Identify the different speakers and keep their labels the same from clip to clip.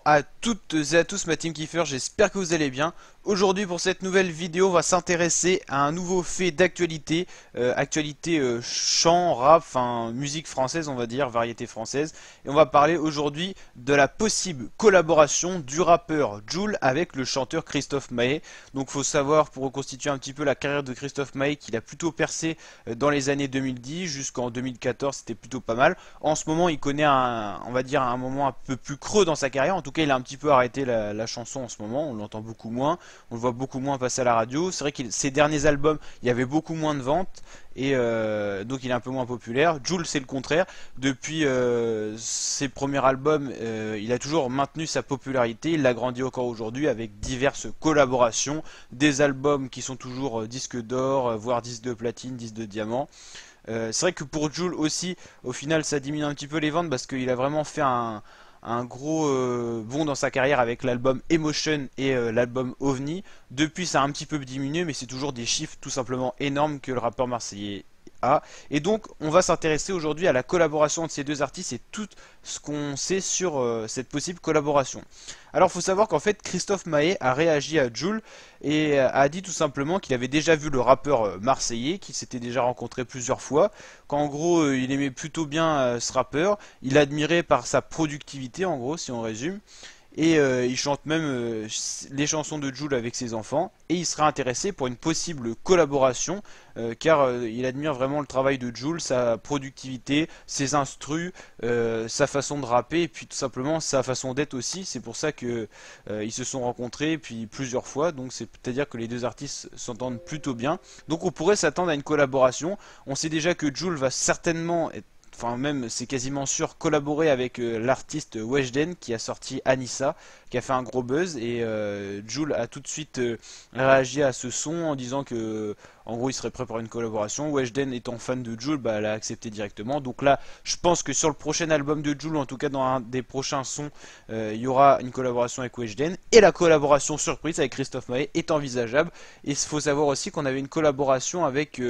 Speaker 1: Bonjour à toutes et à tous ma team Kiffer, j'espère que vous allez bien. Aujourd'hui pour cette nouvelle vidéo on va s'intéresser à un nouveau fait d'actualité, chant, rap, enfin musique française on va dire, variété française. Et on va parler aujourd'hui de la possible collaboration du rappeur Jul avec le chanteur Christophe Maé. Donc faut savoir pour reconstituer un petit peu la carrière de Christophe Maé qu'il a plutôt percé dans les années 2010 jusqu'en 2014 c'était plutôt pas mal. En ce moment il connaît on va dire un moment un peu plus creux dans sa carrière, en tout cas il a un petit peu arrêté la chanson en ce moment, on l'entend beaucoup moins. On le voit beaucoup moins passer à la radio. C'est vrai que ses derniers albums, il y avait beaucoup moins de ventes et donc il est un peu moins populaire. Jul c'est le contraire. Depuis ses premiers albums, il a toujours maintenu sa popularité. Il l'a grandi encore aujourd'hui avec diverses collaborations, des albums qui sont toujours disques d'or, voire disques de platine, disques de diamant. C'est vrai que pour Jul aussi, au final, ça diminue un petit peu les ventes parce qu'il a vraiment fait un gros bond dans sa carrière avec l'album Emotion et l'album OVNI. Depuis, ça a un petit peu diminué, mais c'est toujours des chiffres tout simplement énormes que le rappeur marseillais a. Et donc, on va s'intéresser aujourd'hui à la collaboration de ces deux artistes et tout ce qu'on sait sur cette possible collaboration. Alors, il faut savoir qu'en fait, Christophe Maé a réagi à Jul et a dit tout simplement qu'il avait déjà vu le rappeur marseillais, qu'il s'était déjà rencontré plusieurs fois, qu'en gros, il aimait plutôt bien ce rappeur, il l'admirait par sa productivité, en gros, si on résume. Et il chante même les chansons de Jul avec ses enfants. Et il serait intéressé pour une possible collaboration, car il admire vraiment le travail de Jul, sa productivité, ses instrus, sa façon de rapper, et puis tout simplement sa façon d'être aussi. C'est pour ça que ils se sont rencontrés puis plusieurs fois. Donc c'est-à-dire que les deux artistes s'entendent plutôt bien. Donc on pourrait s'attendre à une collaboration. On sait déjà que Jul va certainement être, enfin même c'est quasiment sûr, collaborer avec l'artiste Weshden qui a sorti Anissa, qui a fait un gros buzz. Et Jul a tout de suite réagi à ce son en disant que en gros il serait prêt pour une collaboration. Weshden étant fan de Jul, bah, elle a accepté directement. Donc là je pense que sur le prochain album de Jul, en tout cas dans un des prochains sons, il y aura une collaboration avec Weshden. Et la collaboration surprise avec Christophe Maé est envisageable. Et il faut savoir aussi qu'on avait une collaboration avec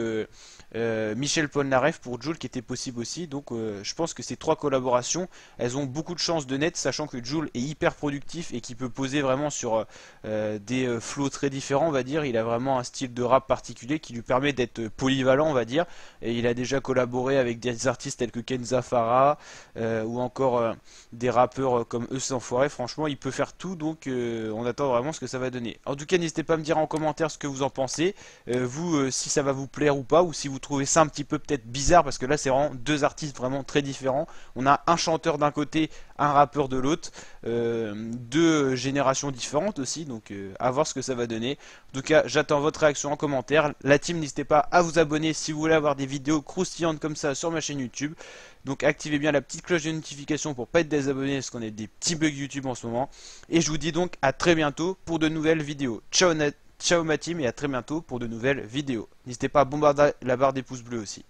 Speaker 1: Michel Polnareff pour Jul qui était possible aussi. Donc je pense que ces trois collaborations, elles ont beaucoup de chances de naître, sachant que Jul est hyper productif et qui peut poser vraiment sur des flows très différents, on va dire. Il a vraiment un style de rap particulier qui lui permet d'être polyvalent, on va dire. Et il a déjà collaboré avec des artistes tels que Kenza Farah ou encore des rappeurs comme Eux Sans Forêt. Franchement, il peut faire tout, donc on attend vraiment ce que ça va donner. En tout cas, n'hésitez pas à me dire en commentaire ce que vous en pensez. Vous, si ça va vous plaire ou pas, ou si vous trouvez ça un petit peu peut-être bizarre, parce que là, c'est vraiment deux artistes vraiment très différents. On a un chanteur d'un côté, un rappeur de l'autre, deux générations différentes aussi, donc à voir ce que ça va donner. En tout cas, j'attends votre réaction en commentaire. La team, n'hésitez pas à vous abonner si vous voulez avoir des vidéos croustillantes comme ça sur ma chaîne YouTube. Donc activez bien la petite cloche de notification pour pas être désabonné parce qu'on a des petits bugs YouTube en ce moment. Et je vous dis donc à très bientôt pour de nouvelles vidéos. Ciao, ciao ma team et à très bientôt pour de nouvelles vidéos. N'hésitez pas à bombarder la barre des pouces bleus aussi.